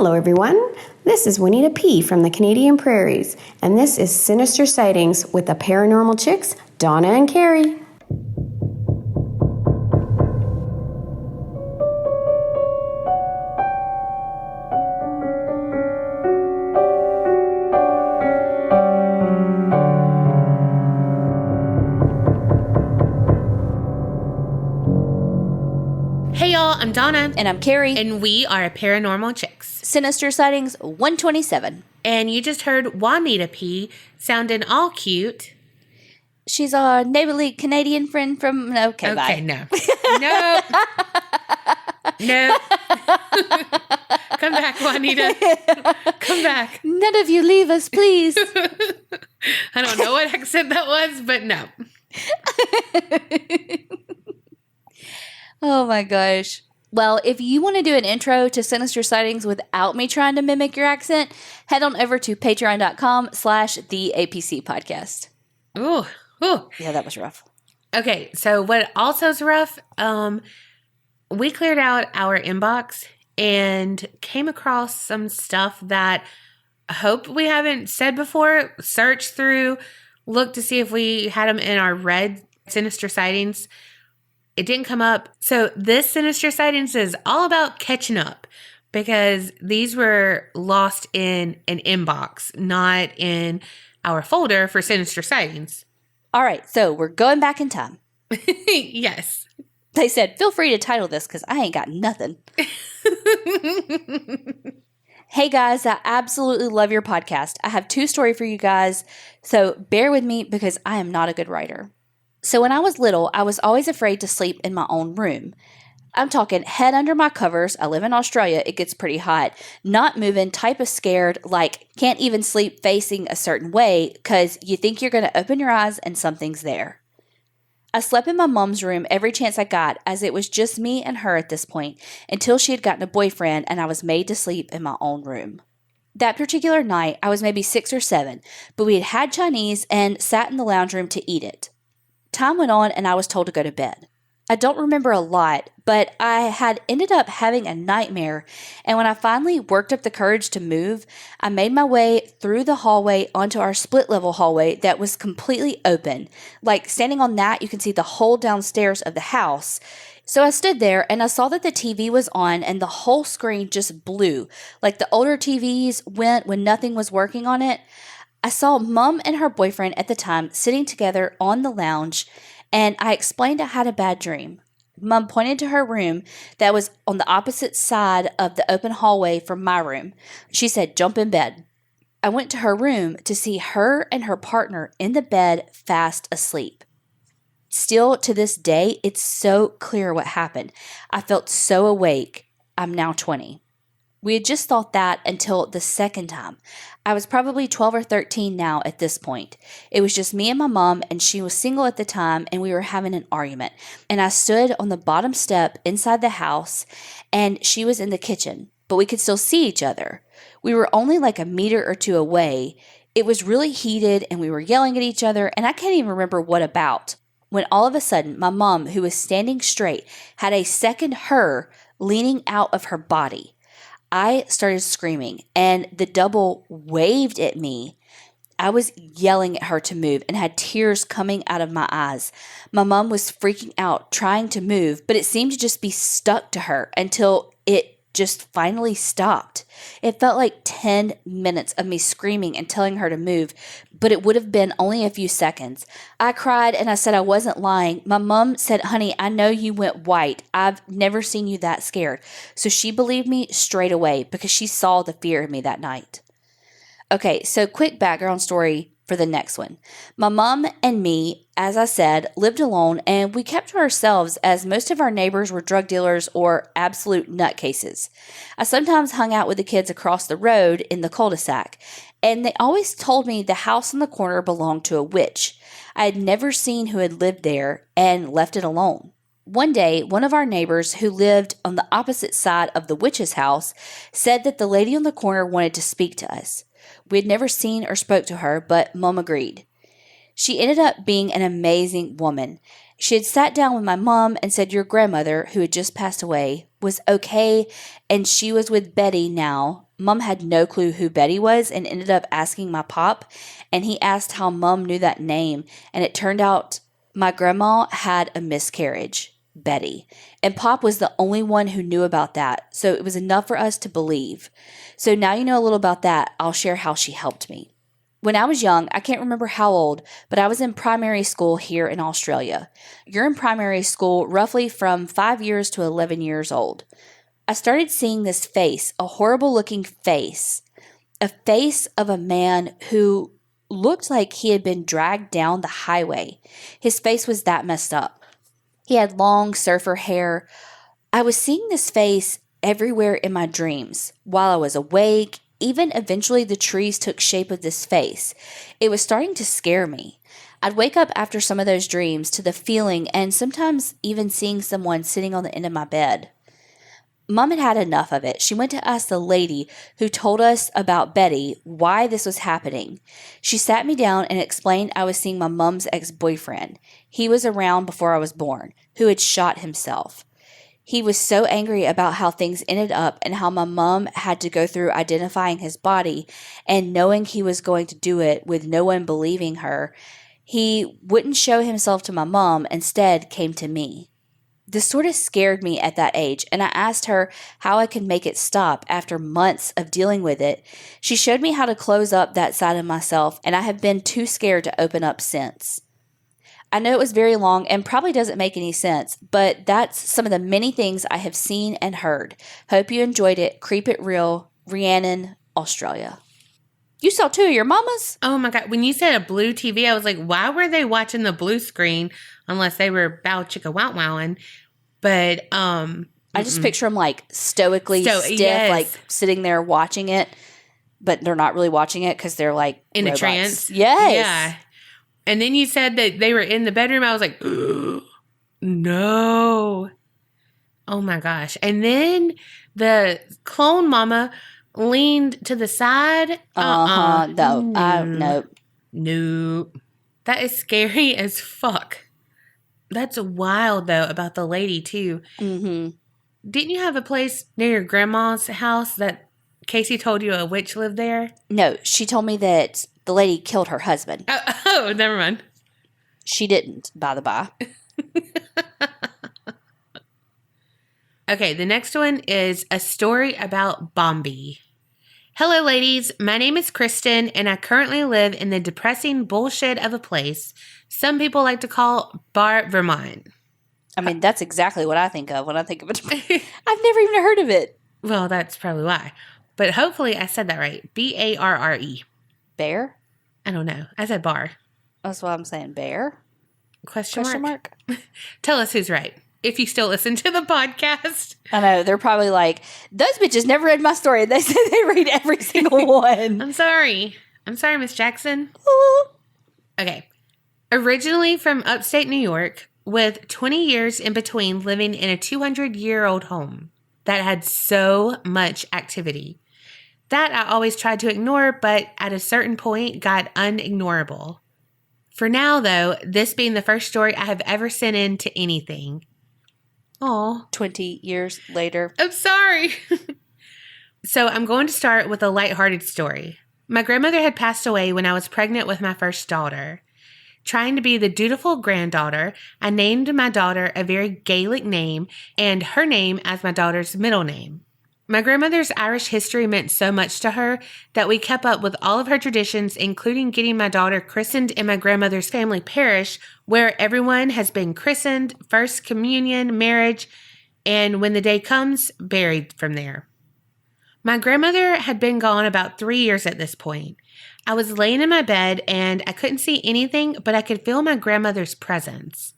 Hello everyone, this is Juanita P. from the Canadian Prairies, and this is Sinister Sightings with the Paranormal Chicks, Donna and Carrie. Hey y'all, I'm Donna. And I'm Carrie. And we are Paranormal Chicks. Sinister Sightings 127. And you just heard Juanita P. sounding all cute. She's our neighborly Canadian friend from... Okay, bye. No. No. No. Come back, Juanita. Come back. None of you leave us, please. I don't know what accent that was, but no. Oh my gosh. Well, if you want to do an intro to Sinister Sightings without me trying to mimic your accent, head on over to patreon.com/the APC podcast. Ooh. Yeah, that was rough. Okay, so what also is rough, we cleared out our inbox and came across some stuff that I hope we haven't said before. Searched through, looked to see if we had them in our red Sinister Sightings. It didn't come up. So this Sinister Sightings is all about catching up because these were lost in an inbox, not in our folder for Sinister Sightings. All right, so we're going back in time. Yes. They said, feel free to title this because I ain't got nothing. Hey guys, I absolutely love your podcast. I have 2 stories for you guys, so bear with me because I am not a good writer. So when I was little, I was always afraid to sleep in my own room. I'm talking head under my covers. I live in Australia. It gets pretty hot. Not moving, type of scared, like can't even sleep facing a certain way because you think you're going to open your eyes and something's there. I slept in my mom's room every chance I got as it was just me and her at this point until she had gotten a boyfriend and I was made to sleep in my own room. That particular night, I was maybe 6 or 7, but we had had Chinese and sat in the lounge room to eat it. Time went on and I was told to go to bed. I don't remember a lot, but I had ended up having a nightmare, and when I finally worked up the courage to move, I made my way through the hallway onto our split-level hallway that was completely open. Like, standing on that, you can see the whole downstairs of the house. So I stood there, and I saw that the TV was on, and the whole screen just blew, like the older TVs went when nothing was working on it. I saw Mom and her boyfriend at the time sitting together on the lounge, and I explained I had a bad dream. Mom pointed to her room that was on the opposite side of the open hallway from my room. She said, "Jump in bed." I went to her room to see her and her partner in the bed fast asleep. Still to this day, it's so clear what happened. I felt so awake. I'm now 20. We had just thought that until the second time. I was probably 12 or 13 now at this point. It was just me and my mom, and she was single at the time, and we were having an argument. And I stood on the bottom step inside the house, and she was in the kitchen, but we could still see each other. We were only like a meter or 2 away. It was really heated, and we were yelling at each other, and I can't even remember what about. When all of a sudden, my mom, who was standing straight, had a second her leaning out of her body. I started screaming, and the double waved at me. I was yelling at her to move and had tears coming out of my eyes. My mom was freaking out, trying to move, but it seemed to just be stuck to her until it just finally stopped. It felt like 10 minutes of me screaming and telling her to move, but it would have been only a few seconds. I cried and I said I wasn't lying. My mom said, "Honey, I know you went white. I've never seen you that scared." So she believed me straight away because she saw the fear in me that night. Okay, so quick background story for the next one. My mom and me, as I said, lived alone, and we kept to ourselves as most of our neighbors were drug dealers or absolute nutcases. I sometimes hung out with the kids across the road in the cul-de-sac, and they always told me the house in the corner belonged to a witch. I had never seen who had lived there and left it alone. One day, one of our neighbors who lived on the opposite side of the witch's house said that the lady on the corner wanted to speak to us. We had never seen or spoke to her, but Mom agreed. She ended up being an amazing woman. She had sat down with my mom and said your grandmother, who had just passed away, was okay, and she was with Betty now, Mom had no clue who Betty was and ended up asking my pop, and he asked how Mom knew that name, and it turned out my grandma had a miscarriage, Betty, and Pop was the only one who knew about that, so it was enough for us to believe. So now you know a little about that. I'll share how she helped me. When I was young, I can't remember how old, but I was in primary school here in Australia. You're in primary school roughly from 5 years to 11 years old. I started seeing this face, a horrible looking face, a face of a man who looked like he had been dragged down the highway. His face was that messed up. He had long surfer hair. I was seeing this face everywhere in my dreams. While I was awake, even eventually the trees took shape of this face. It was starting to scare me. I'd wake up after some of those dreams to the feeling and sometimes even seeing someone sitting on the end of my bed. Mom had had enough of it. She went to ask the lady who told us about Betty why this was happening. She sat me down and explained I was seeing my mom's ex-boyfriend. He was around before I was born, who had shot himself. He was so angry about how things ended up and how my mom had to go through identifying his body and knowing he was going to do it with no one believing her. He wouldn't show himself to my mom, instead came to me. This sort of scared me at that age, and I asked her how I could make it stop after months of dealing with it. She showed me how to close up that side of myself, and I have been too scared to open up since. I know it was very long and probably doesn't make any sense, but that's some of the many things I have seen and heard. Hope you enjoyed it. Creep It Real, Rhiannon, Australia. You saw two of your mamas? Oh my God. When you said a blue TV, I was like, why were they watching the blue screen unless they were bow chicka wow wowing? But I just picture them like stoically stiff, yes. like sitting there watching it, but they're not really watching it because they're like in robots. a trance. Yes. Yeah. And then you said that they were in the bedroom. I was like, no. Oh my gosh. And then the clone mama leaned to the side. No. Nope. Nope. Nope. That is scary as fuck. That's wild, though, about the lady, too. Mm-hmm. Didn't you have a place near your grandma's house that Casey told you a witch lived there? No, she told me that the lady killed her husband. Oh, never mind. She didn't, by the by. Okay, the next one is a story about Bombi. Hello, ladies. My name is Kristen, and I currently live in the depressing bullshit of a place some people like to call Bar, Vermont. I mean, that's exactly what I think of when I think of it. I've never even heard of it. Well, that's probably why. But hopefully I said that right. Barre. Bear? I don't know. I said bar. That's what I'm saying. Bear? Question mark? Tell us who's right. If you still listen to the podcast. I know. They're probably like, those bitches never read my story. They say they read every single one. I'm sorry, Miss Jackson. Okay. Originally from upstate New York, with 20 years in between living in a 200-year-old home that had so much activity. That I always tried to ignore, but at a certain point got unignorable. For now, though, this being the first story I have ever sent in to anything. Aw. 20 years later. I'm sorry. So I'm going to start with a lighthearted story. My grandmother had passed away when I was pregnant with my first daughter. Trying to be the dutiful granddaughter, I named my daughter a very Gaelic name and her name as my daughter's middle name. My grandmother's Irish history meant so much to her that we kept up with all of her traditions, including getting my daughter christened in my grandmother's family parish, where everyone has been christened, first communion, marriage, and when the day comes, buried from there. My grandmother had been gone about 3 years at this point. I was laying in my bed and I couldn't see anything, but I could feel my grandmother's presence.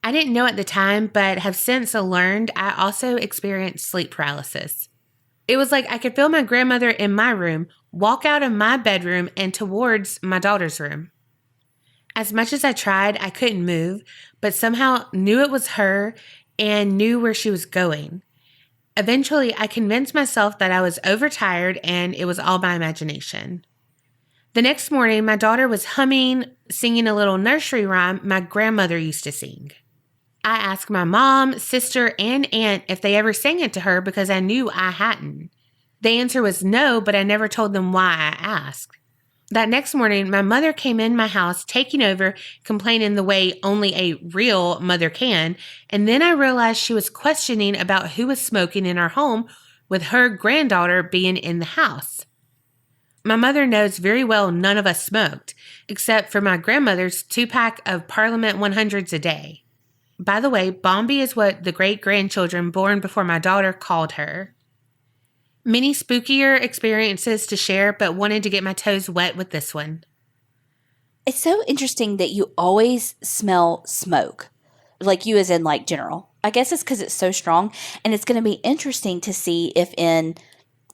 I didn't know at the time, but have since learned I also experienced sleep paralysis. It was like I could feel my grandmother in my room, walk out of my bedroom and towards my daughter's room. As much as I tried, I couldn't move, but somehow knew it was her and knew where she was going. Eventually, I convinced myself that I was overtired and it was all my imagination. The next morning, my daughter was singing a little nursery rhyme my grandmother used to sing. I asked my mom, sister, and aunt if they ever sang it to her because I knew I hadn't. The answer was no, but I never told them why I asked. That next morning, my mother came in my house, taking over, complaining the way only a real mother can, and then I realized she was questioning about who was smoking in our home, with her granddaughter being in the house. My mother knows very well none of us smoked, except for my grandmother's 2-pack of Parliament 100s a day. By the way, Bombi is what the great-grandchildren born before my daughter called her. Many spookier experiences to share, but wanted to get my toes wet with this one. It's so interesting that you always smell smoke. Like you as in like general. I guess it's because it's so strong. And it's going to be interesting to see if in,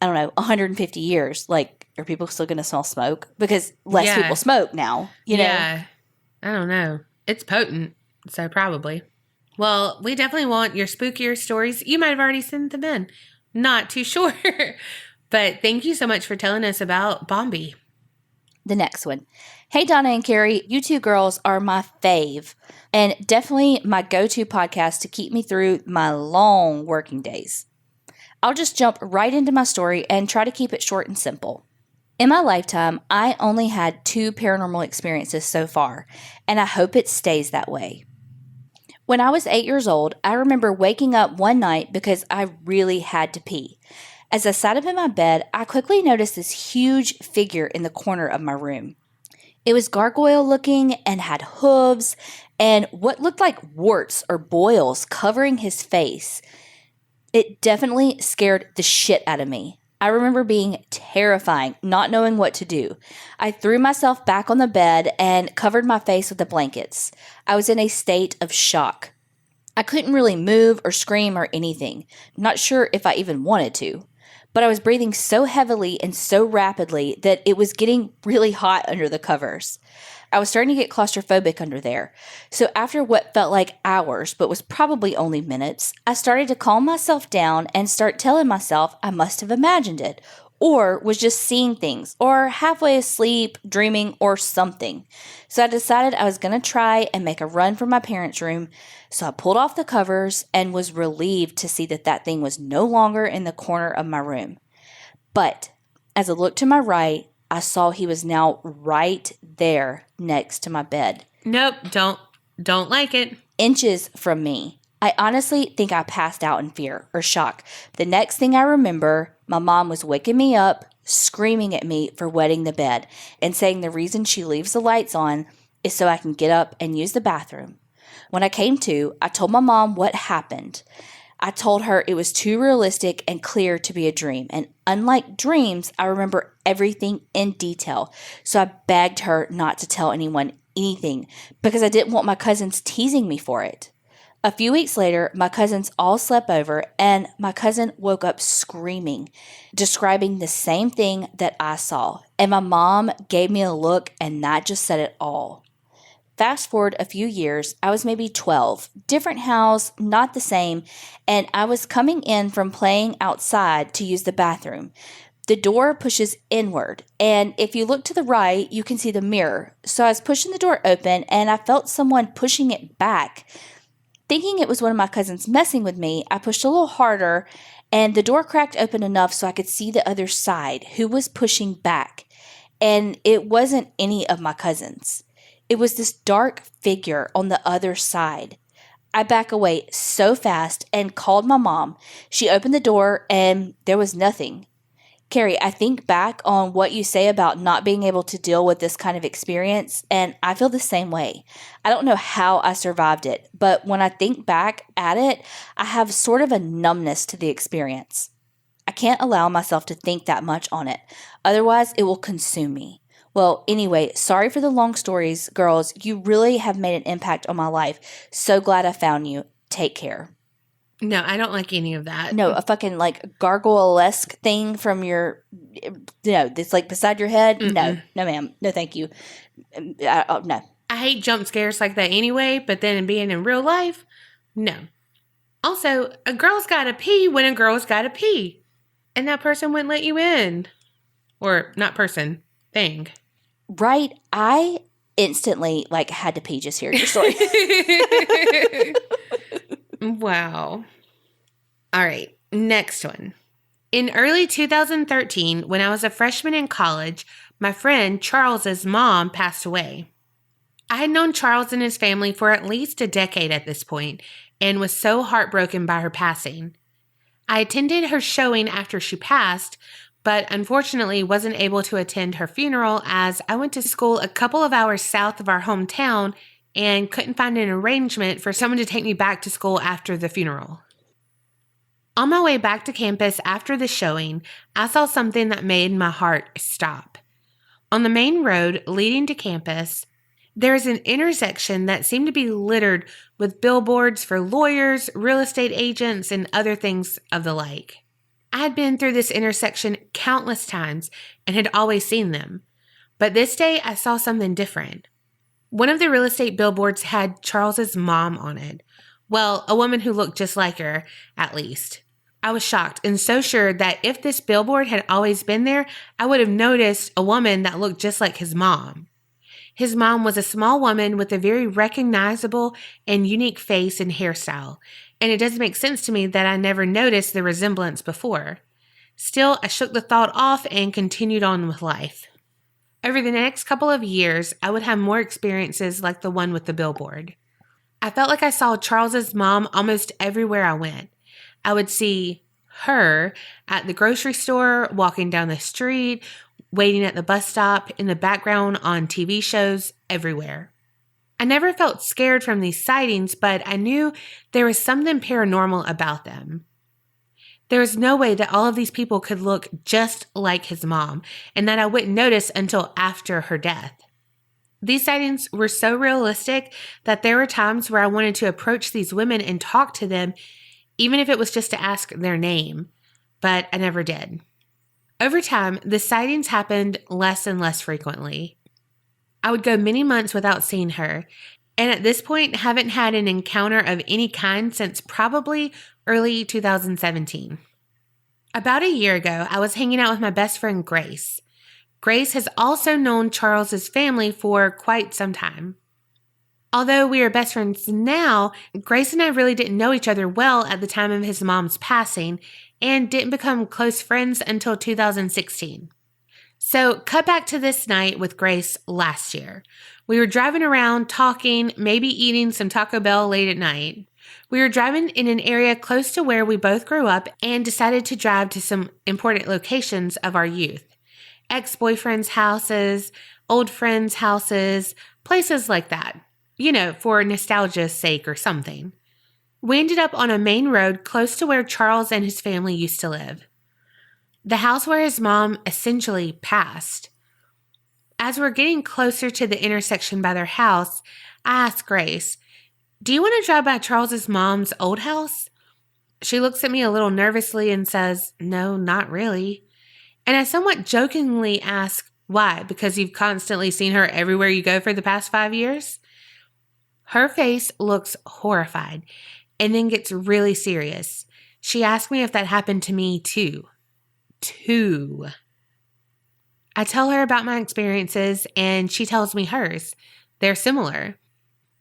150 years, like, are people still going to smell smoke? Because less people smoke now, you know? Yeah. I don't know. It's potent, so probably. Well, we definitely want your spookier stories. You might have already sent them in. Not too sure. But thank you so much for telling us about Bombi. The next one. Hey, Donna and Carrie, you two girls are my fave and definitely my go-to podcast to keep me through my long working days. I'll just jump right into my story and try to keep it short and simple. In my lifetime, I only had 2 paranormal experiences so far, and I hope it stays that way. When I was 8 years old, I remember waking up one night because I really had to pee. As I sat up in my bed, I quickly noticed this huge figure in the corner of my room. It was gargoyle looking and had hooves and what looked like warts or boils covering his face. It definitely scared the shit out of me. I remember being terrifying, not knowing what to do. I threw myself back on the bed and covered my face with the blankets. I was in a state of shock. I couldn't really move or scream or anything. Not sure if I even wanted to. But I was breathing so heavily and so rapidly that it was getting really hot under the covers. I was starting to get claustrophobic under there. So after what felt like hours, but was probably only minutes, I started to calm myself down and start telling myself I must have imagined it, or was just seeing things, or halfway asleep, dreaming, or something. So I decided I was going to try and make a run for my parents' room. So I pulled off the covers and was relieved to see that thing was no longer in the corner of my room. But as I looked to my right, I saw he was now right there next to my bed. Nope, don't like it. Inches from me. I honestly think I passed out in fear or shock. The next thing I remember, my mom was waking me up, screaming at me for wetting the bed, and saying the reason she leaves the lights on is so I can get up and use the bathroom. When I came to, I told my mom what happened. I told her it was too realistic and clear to be a dream. And unlike dreams, I remember everything in detail. So I begged her not to tell anyone anything because I didn't want my cousins teasing me for it. A few weeks later, my cousins all slept over and my cousin woke up screaming, describing the same thing that I saw. And my mom gave me a look and that just said it all. Fast forward a few years, I was maybe 12, different house, not the same, and I was coming in from playing outside to use the bathroom. The door pushes inward, and if you look to the right, you can see the mirror. So I was pushing the door open, and I felt someone pushing it back. Thinking it was one of my cousins messing with me, I pushed a little harder, and the door cracked open enough so I could see the other side, who was pushing back. And it wasn't any of my cousins. It was this dark figure on the other side. I back away so fast and called my mom. She opened the door and there was nothing. Carrie, I think back on what you say about not being able to deal with this kind of experience, and I feel the same way. I don't know how I survived it, but when I think back at it, I have sort of a numbness to the experience. I can't allow myself to think that much on it. Otherwise, it will consume me. Well, anyway, sorry for the long stories, girls. You really have made an impact on my life. So glad I found you. Take care. No, I don't like any of that. No, a fucking like gargoyle-esque thing from your, that's like beside your head. Mm-mm. No, ma'am. No, thank you. No. I hate jump scares like that anyway, but then being in real life, no. Also, a girl's got to pee when a girl's got to pee. And that person wouldn't let you in. Or not person, thing. Right. I instantly had to pee just hearing your story. Wow. All right. Next one. In early 2013, when I was a freshman in college, my friend Charles's mom passed away. I had known Charles and his family for at least a decade at this point and was so heartbroken by her passing. I attended her showing after she passed, but unfortunately wasn't able to attend her funeral as I went to school a couple of hours south of our hometown and couldn't find an arrangement for someone to take me back to school after the funeral. On my way back to campus after the showing, I saw something that made my heart stop. On the main road leading to campus, there is an intersection that seemed to be littered with billboards for lawyers, real estate agents, and other things of the like. I had been through this intersection countless times and had always seen them, but this day I saw something different. One of the real estate billboards had Charles's mom on it. Well, a woman who looked just like her, at least. I was shocked and so sure that if this billboard had always been there, I would have noticed a woman that looked just like his mom. His mom was a small woman with a very recognizable and unique face and hairstyle, and it doesn't make sense to me that I never noticed the resemblance before. Still, I shook the thought off and continued on with life. Over the next couple of years, I would have more experiences like the one with the billboard. I felt like I saw Charles's mom almost everywhere I went. I would see her at the grocery store, walking down the street, waiting at the bus stop, in the background on TV shows, everywhere. I never felt scared from these sightings, but I knew there was something paranormal about them. There was no way that all of these people could look just like his mom, and that I wouldn't notice until after her death. These sightings were so realistic that there were times where I wanted to approach these women and talk to them, even if it was just to ask their name, but I never did. Over time, the sightings happened less and less frequently. I would go many months without seeing her, and at this point haven't had an encounter of any kind since probably early 2017. About a year ago, I was hanging out with my best friend Grace. Grace has also known Charles's family for quite some time. Although we are best friends now, Grace and I really didn't know each other well at the time of his mom's passing and didn't become close friends until 2016. So, cut back to this night with Grace last year. We were driving around, talking, maybe eating some Taco Bell late at night. We were driving in an area close to where we both grew up and decided to drive to some important locations of our youth. Ex-boyfriends' houses, old friends' houses, places like that. You know, for nostalgia's sake or something. We ended up on a main road close to where Charles and his family used to live. The house where his mom essentially passed. As we're getting closer to the intersection by their house, I asked Grace, "Do you want to drive by Charles's mom's old house?" She looks at me a little nervously and says, "No, not really." And I somewhat jokingly ask, "Why? Because you've constantly seen her everywhere you go for the past 5 years?" Her face looks horrified and then gets really serious. She asked me if that happened to me too. I tell her about my experiences and she tells me hers. They're similar.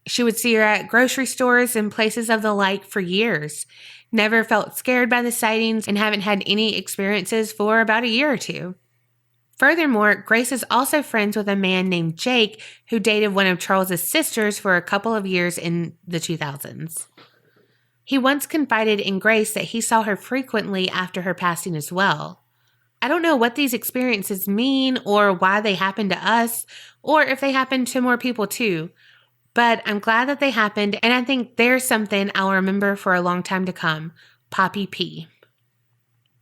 She would see her at grocery stores and places of the like for years. Never felt scared by the sightings and haven't had any experiences for about a year or two. Furthermore, Grace is also friends with a man named Jake who dated one of Charles's sisters for a couple of years in the 2000s. He once confided in Grace that he saw her frequently after her passing as well. I don't know what these experiences mean or why they happened to us or if they happened to more people too, but I'm glad that they happened and I think there's something I'll remember for a long time to come. Poppy P.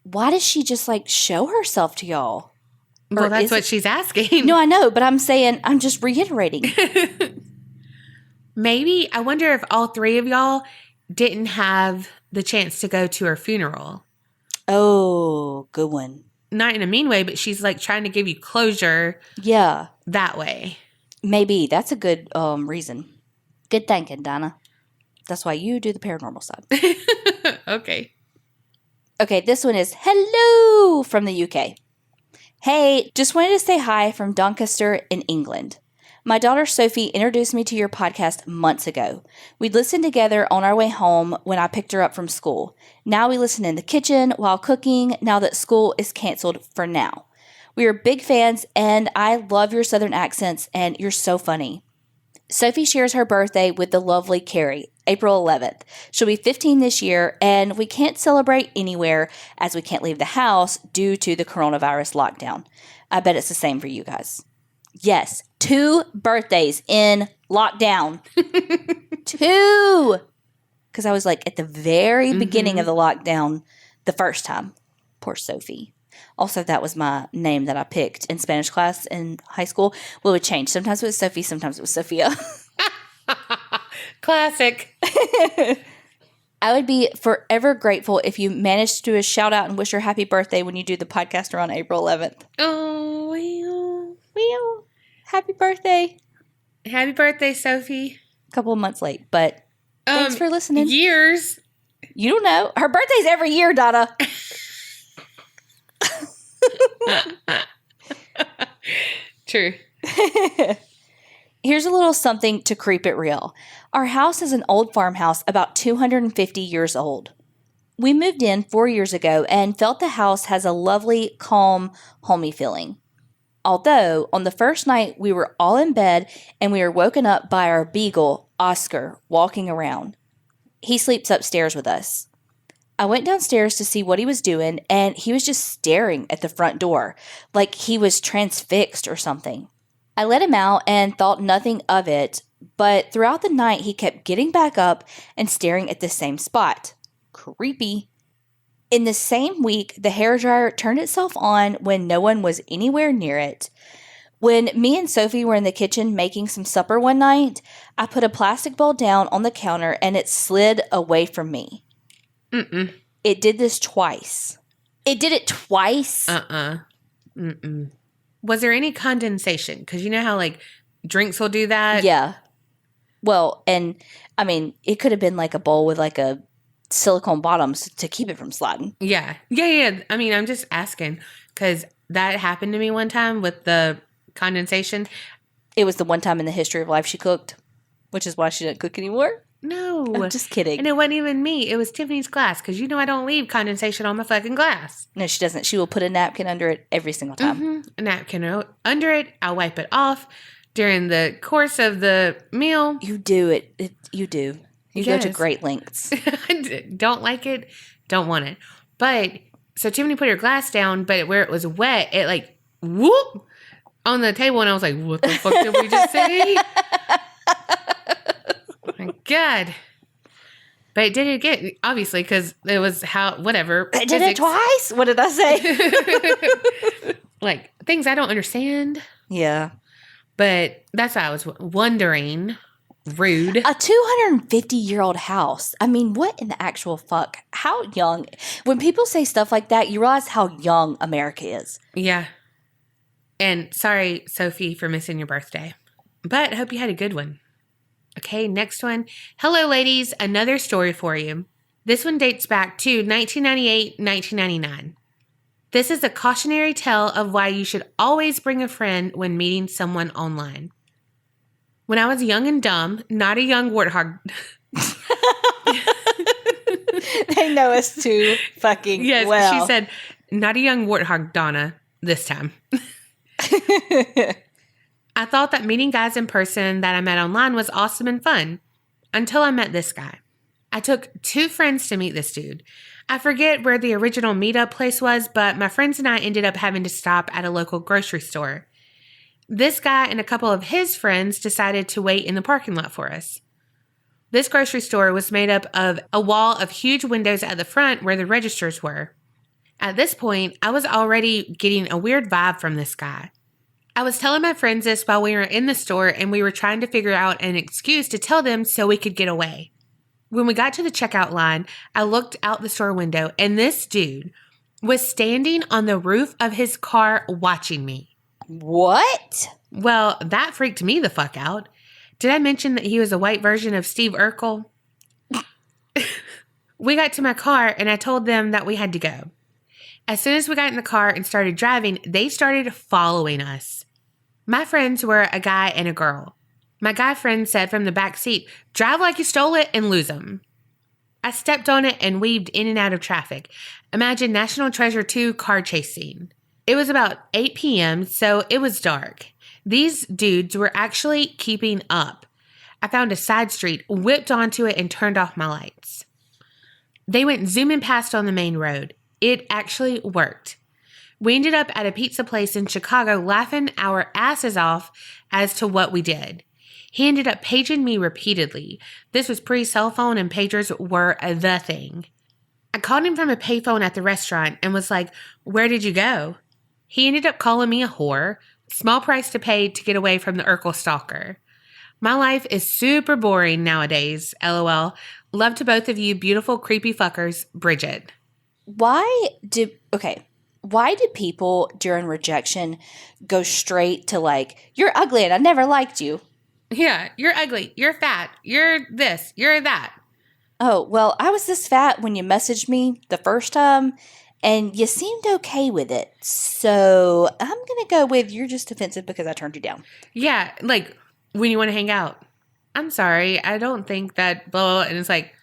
Why does she just show herself to y'all? Well, that's what she's asking. No, I know, but I'm just reiterating. Maybe, I wonder if all three of y'all didn't have the chance to go to her funeral. Oh, good one. Not in a mean way, but she's trying to give you closure. Yeah. That way. Maybe. That's a good reason. Good thinking, Donna. That's why you do the paranormal side. Okay. Okay, this one is hello from the UK. Hey, just wanted to say hi from Doncaster in England. My daughter Sophie introduced me to your podcast months ago. We'd listen together on our way home when I picked her up from school. Now we listen in the kitchen while cooking now that school is canceled for now. We are big fans, and I love your Southern accents, and you're so funny. Sophie shares her birthday with the lovely Carrie, April 11th. She'll be 15 this year, and we can't celebrate anywhere as we can't leave the house due to the coronavirus lockdown. I bet it's the same for you guys. Yes, 2 birthdays in lockdown. 2! Because I was like at the very beginning of the lockdown the first time. Poor Sophie. Also, that was my name that I picked in Spanish class in high school. Well, it would change. Sometimes it was Sophie, sometimes it was Sophia. Classic. I would be forever grateful if you managed to do a shout out and wish her happy birthday when you do the podcast around April 11th. Oh, Well, happy birthday. happy birthday, Sophie. A couple of months late, but thanks for listening. Years. You don't know. Her birthday's every year, Donna. True. Here's a little something to creep it real. Our house is an old farmhouse about 250 years old. We moved in 4 years ago and felt the house has a lovely, calm, homey feeling. Although, on the first night, we were all in bed and we were woken up by our beagle, Oscar, walking around. He sleeps upstairs with us. I went downstairs to see what he was doing, and he was just staring at the front door, like he was transfixed or something. I let him out and thought nothing of it, but throughout the night he kept getting back up and staring at the same spot. Creepy. In the same week, the hairdryer turned itself on when no one was anywhere near it. When me and Sophie were in the kitchen making some supper one night, I put a plastic bowl down on the counter and it slid away from me. Mm-mm. It did this twice. It did it twice? Mm-mm. Was there any condensation? Because you know how, like, drinks will do that? Yeah. Well, and, I mean, it could have been like a bowl with, like, a silicone bottoms to keep it from sliding. Yeah. I mean, I'm just asking because that happened to me one time with the condensation. It was the one time in the history of life she cooked, which is why she didn't cook anymore. No. I'm just kidding. And it wasn't even me. It was Tiffany's glass because you know I don't leave condensation on my fucking glass. No, she doesn't. She will put a napkin under it every single time. A napkin under it. I'll wipe it off during the course of the meal. You do it. You do. You go to great lengths. Don't like it. Don't want it. But so Tiffany put her glass down, but where it was wet, it like whoop on the table, and I was like, "What the fuck did we just say?" My God. But it did it again, obviously, because it was whatever. I did it twice? What did I say? Like, things I don't understand. Yeah. But that's why I was wondering. Rude. A 250-year-old house. I mean, what in the actual fuck? How young? When people say stuff like that, you realize how young America is. Yeah. And sorry, Sophie, for missing your birthday. But I hope you had a good one. Okay, next one. Hello, ladies. Another story for you. This one dates back to 1998, 1999. This is a cautionary tale of why you should always bring a friend when meeting someone online. When I was young and dumb, not a young warthog. They know us too fucking yes, well. She said, not a young warthog, Donna, this time. I thought that meeting guys in person that I met online was awesome and fun until I met this guy. I took 2 friends to meet this dude. I forget where the original meetup place was, but my friends and I ended up having to stop at a local grocery store. This guy and a couple of his friends decided to wait in the parking lot for us. This grocery store was made up of a wall of huge windows at the front where the registers were. At this point, I was already getting a weird vibe from this guy. I was telling my friends this while we were in the store and we were trying to figure out an excuse to tell them so we could get away. When we got to the checkout line, I looked out the store window and this dude was standing on the roof of his car watching me. What? Well, that freaked me the fuck out. Did I mention that he was a white version of Steve Urkel? We got to my car and I told them that we had to go. As soon as we got in the car and started driving, they started following us. My friends were a guy and a girl. My guy friend said from the back seat, "Drive like you stole it and lose them." I stepped on it and weaved in and out of traffic. Imagine National Treasure 2 car chase scene. It was about 8 p.m., so it was dark. These dudes were actually keeping up. I found a side street, whipped onto it, and turned off my lights. They went zooming past on the main road. It actually worked. We ended up at a pizza place in Chicago laughing our asses off as to what we did. He ended up paging me repeatedly. This was pre-cell phone and pagers were the thing. I called him from a payphone at the restaurant and was like, "Where did you go?" He ended up calling me a whore. Small price to pay to get away from the Urkel stalker. My life is super boring nowadays, LOL. Love to both of you beautiful, creepy fuckers, Bridget. Why do people during rejection go straight to like, "You're ugly and I never liked you"? Yeah, you're ugly, you're fat, you're this, you're that. Oh, well, I was this fat when you messaged me the first time, and you seemed okay with it. So I'm going to go with you're just offensive because I turned you down. Yeah, like when you want to hang out. "I'm sorry, I don't think that blah, blah," and it's like,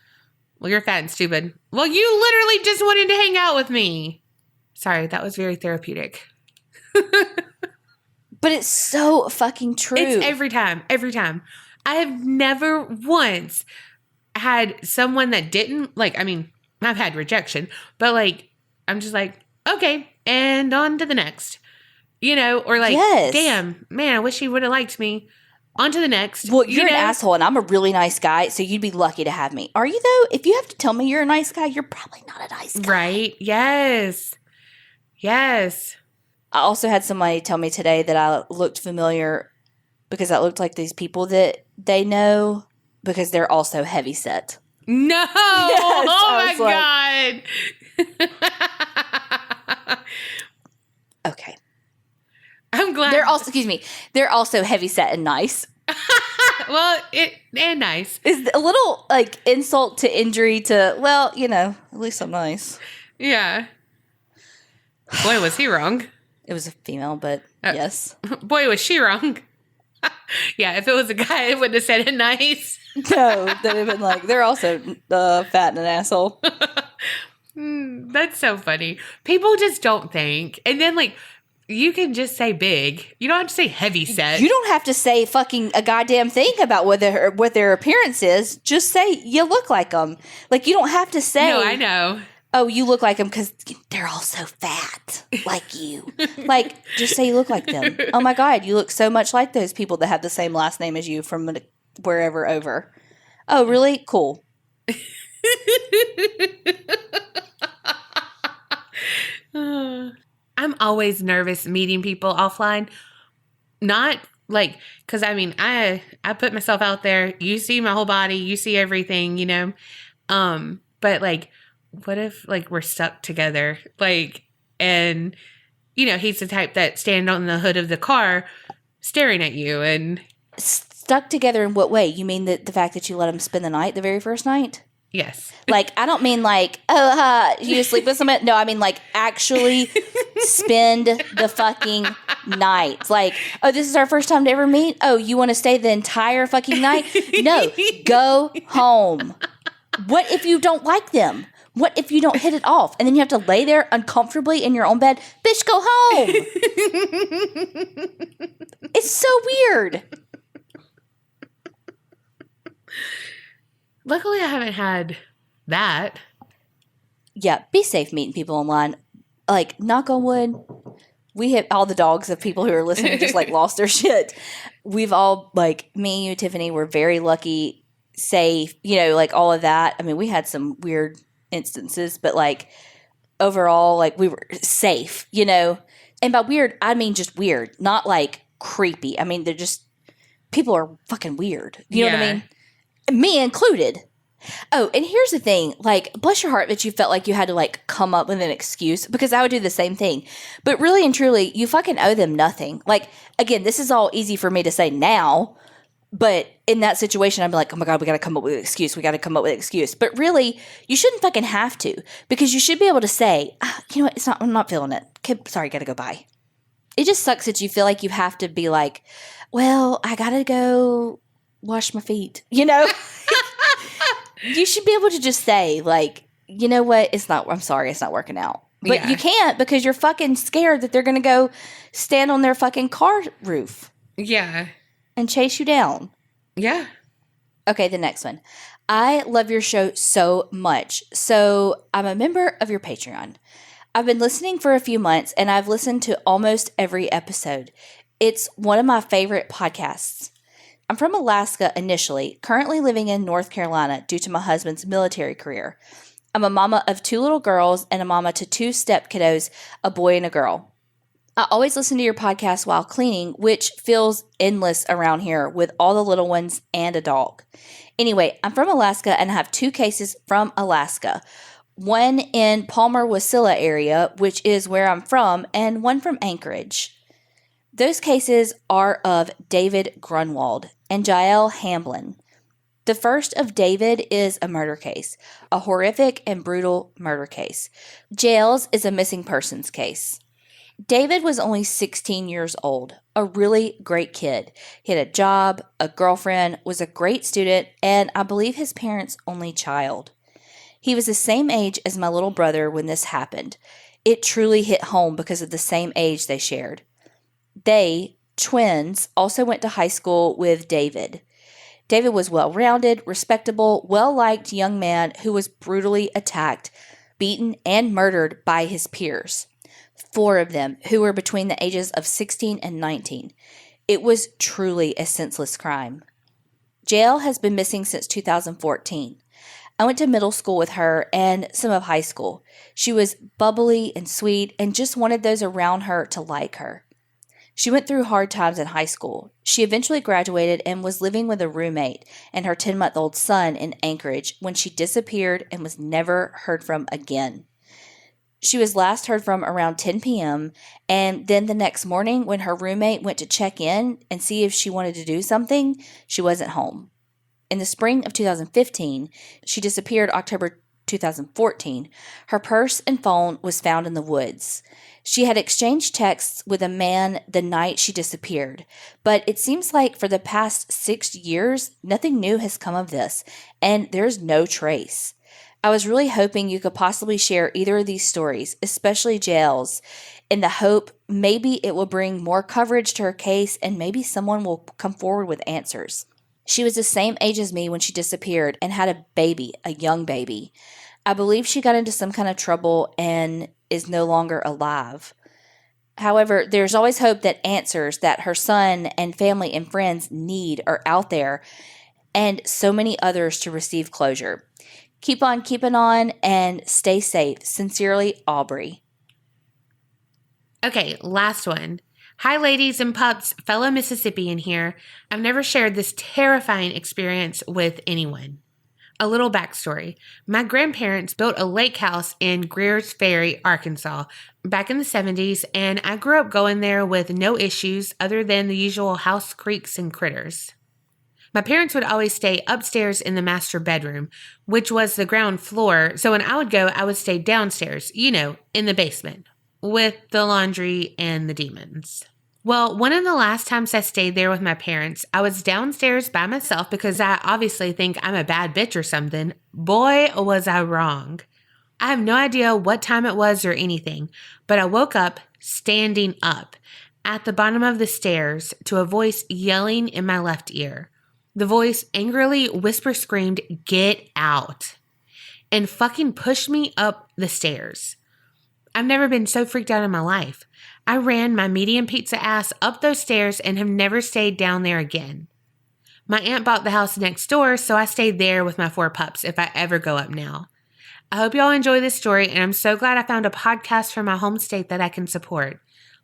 "Well, you're fat and stupid." "Well, you literally just wanted to hang out with me." Sorry, that was very therapeutic. But it's so fucking true. It's every time. I have never once had someone that didn't, like, I mean, I've had rejection, but like, I'm just like, okay, and on to the next. You know, or like, Yes. Damn, man, I wish he would have liked me. On to the next. Well, you're an asshole and I'm a really nice guy, so you'd be lucky to have me. Are you though? If you have to tell me you're a nice guy, you're probably not a nice guy. Right? Yes. I also had somebody tell me today that I looked familiar because I looked like these people that they know because they're also heavy set. No. Yes, Oh my God. Okay. I'm glad. They're also heavy set and nice. Well, and nice. Is a little like insult to injury to, well, you know, at least I'm nice. Yeah. Boy, was he wrong. It was a female, but yes. Boy, was she wrong. Yeah, if it was a guy, it wouldn't have said it nice. No, they'd have been like, they're also fat and an asshole. That's so funny. People just don't think. And then, like, you can just say big. You don't have to say heavy set. You don't have to say fucking a goddamn thing about what their appearance is. Just say you look like them. Like, you don't have to say. No, I know. Oh, you look like them because they're all so fat, like you. Like, just say you look like them. Oh my God, you look so much like those people that have the same last name as you from wherever over. Oh, really? Cool. I'm always nervous meeting people offline. Not like, because I mean, I put myself out there. You see my whole body. You see everything, you know. But like, what if like we're stuck together? Like, and you know, he's the type that stand on the hood of the car staring at you and stuck together in what way? You mean the fact that you let him spend the night the very first night? Yes. Like, I don't mean like, you sleep with someone. No, I mean like actually spend the fucking night. Like, oh, this is our first time to ever meet. Oh, you want to stay the entire fucking night? No, go home. What if you don't like them? What if you don't hit it off? And then you have to lay there uncomfortably in your own bed? Bitch, go home. It's so weird. Luckily, I haven't had that. Yeah, be safe meeting people online. Like, knock on wood, we have all the dogs of people who are listening just like lost their shit. We've all, like, me, you, Tiffany, we're very lucky, safe, you know, like all of that. I mean, we had some weird instances, but like overall, like we were safe, you know. And by weird, I mean just weird, not like creepy. I mean, they're just, people are fucking weird. You know what I mean? Me included. Oh, and here's the thing. Like, bless your heart that you felt like you had to, like, come up with an excuse. Because I would do the same thing. But really and truly, you fucking owe them nothing. Like, again, this is all easy for me to say now. But in that situation, I'd be like, oh my God, we got to come up with an excuse. We got to come up with an excuse. But really, you shouldn't fucking have to. Because you should be able to say, you know what, I'm not feeling it. Sorry, got to go bye. It just sucks that you feel like you have to be like, well, I got to go wash my feet. You know? You should be able to just say, like, you know what? I'm sorry, it's not working out. But you can't because you're fucking scared that they're going to go stand on their fucking car roof. Yeah. And chase you down. Yeah. Okay, the next one. I love your show so much. So I'm a member of your Patreon. I've been listening for a few months and I've listened to almost every episode. It's one of my favorite podcasts. I'm from Alaska initially, currently living in North Carolina due to my husband's military career. I'm a mama of 2 little girls and a mama to 2 step kiddos, a boy and a girl. I always listen to your podcast while cleaning, which feels endless around here with all the little ones and a dog. Anyway, I'm from Alaska and I have 2 cases from Alaska. One in Palmer-Wasilla area, which is where I'm from, and one from Anchorage. Those cases are of David Grunwald and Jael Hamblin. The first of David is a murder case, a horrific and brutal murder case. Jael's is a missing persons case. David was only 16 years old, a really great kid. He had a job, a girlfriend, was a great student, and I believe his parents' only child. He was the same age as my little brother when this happened. It truly hit home because of the same age they shared. They, twins, also went to high school with David. David was well-rounded, respectable, well-liked young man who was brutally attacked, beaten, and murdered by his peers. 4 of them, who were between the ages of 16 and 19. It was truly a senseless crime. Jael has been missing since 2014. I went to middle school with her and some of high school. She was bubbly and sweet and just wanted those around her to like her. She went through hard times in high school. She eventually graduated and was living with a roommate and her 10-month-old son in Anchorage when she disappeared and was never heard from again. She was last heard from around 10 p.m. and then the next morning when her roommate went to check in and see if she wanted to do something, she wasn't home. In the spring of 2015, she disappeared October 2014. Her purse and phone was found in the woods. She had exchanged texts with a man the night she disappeared, but it seems like for the past 6 years, nothing new has come of this, and there's no trace. I was really hoping you could possibly share either of these stories, especially Jael's, in the hope maybe it will bring more coverage to her case and maybe someone will come forward with answers. She was the same age as me when she disappeared and had a baby, a young baby. I believe she got into some kind of trouble and is no longer alive. However, there's always hope that answers that her son and family and friends need are out there and so many others to receive closure. Keep on keeping on and stay safe. Sincerely, Aubrey. Okay, last one. Hi, ladies and pups, fellow Mississippian here. I've never shared this terrifying experience with anyone. A little backstory. My grandparents built a lake house in Greer's Ferry, Arkansas, back in the 70s, and I grew up going there with no issues other than the usual house creaks and critters. My parents would always stay upstairs in the master bedroom, which was the ground floor, so when I would go, I would stay downstairs, in the basement, with the laundry and the demons. Well, one of the last times I stayed there with my parents, I was downstairs by myself because I obviously think I'm a bad bitch or something. Boy, was I wrong. I have no idea what time it was or anything, but I woke up standing up at the bottom of the stairs to a voice yelling in my left ear. The voice angrily whisper-screamed, "Get out," and fucking pushed me up the stairs. I've never been so freaked out in my life. I ran my medium pizza ass up those stairs and have never stayed down there again. My aunt bought the house next door, so I stayed there with my 4 pups if I ever go up now. I hope y'all enjoy this story, and I'm so glad I found a podcast from my home state that I can support.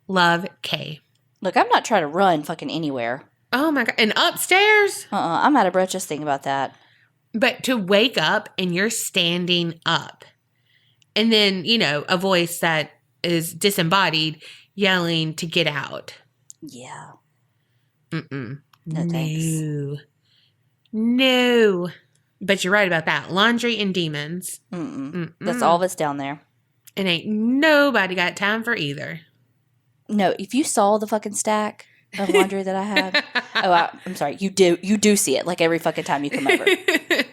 Love, Kay. Look, I'm not trying to run fucking anywhere. Oh my God. And upstairs? I'm out of breath just thinking about that. But to wake up and you're standing up. And then, a voice that is disembodied yelling to get out. Yeah. Mm-mm. No thanks. No. But you're right about that. Laundry and demons. Mm-mm. That's all that's down there. And ain't nobody got time for either. No, if you saw the fucking stack of laundry that I have, I'm sorry, you do see it like every fucking time you come over.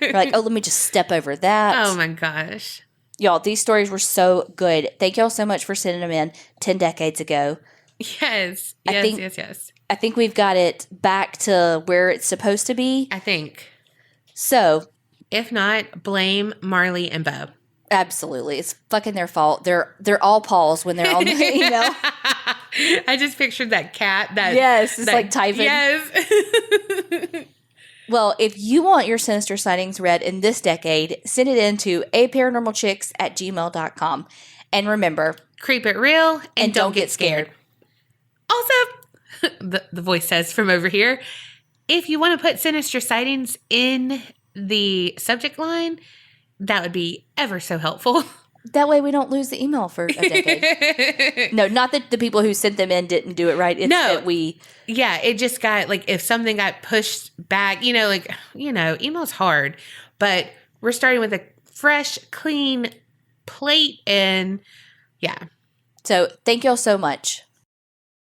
You're like, oh, let me just step over that. Oh my gosh. Y'all, these stories were so good. Thank y'all so much for sending them in 10 decades ago. Yes. Yes. I think we've got it back to where it's supposed to be. I think. So. If not, blame Marley and Bo. Absolutely. It's fucking their fault. They're all paws when they're on the email. I just pictured that cat. Yes, it's like typing. Yes. Well, if you want your Sinister Sightings read in this decade, send it in to aparanormalchicks@gmail.com. And remember, creep it real and don't get scared. Also, the voice says from over here, if you want to put Sinister Sightings in the subject line, that would be ever so helpful. That way we don't lose the email for a decade. No, not that the people who sent them in didn't do it right. It's that we... Yeah, it just got, like, if something got pushed back, email's hard. But we're starting with a fresh, clean plate and, yeah. So, thank y'all so much.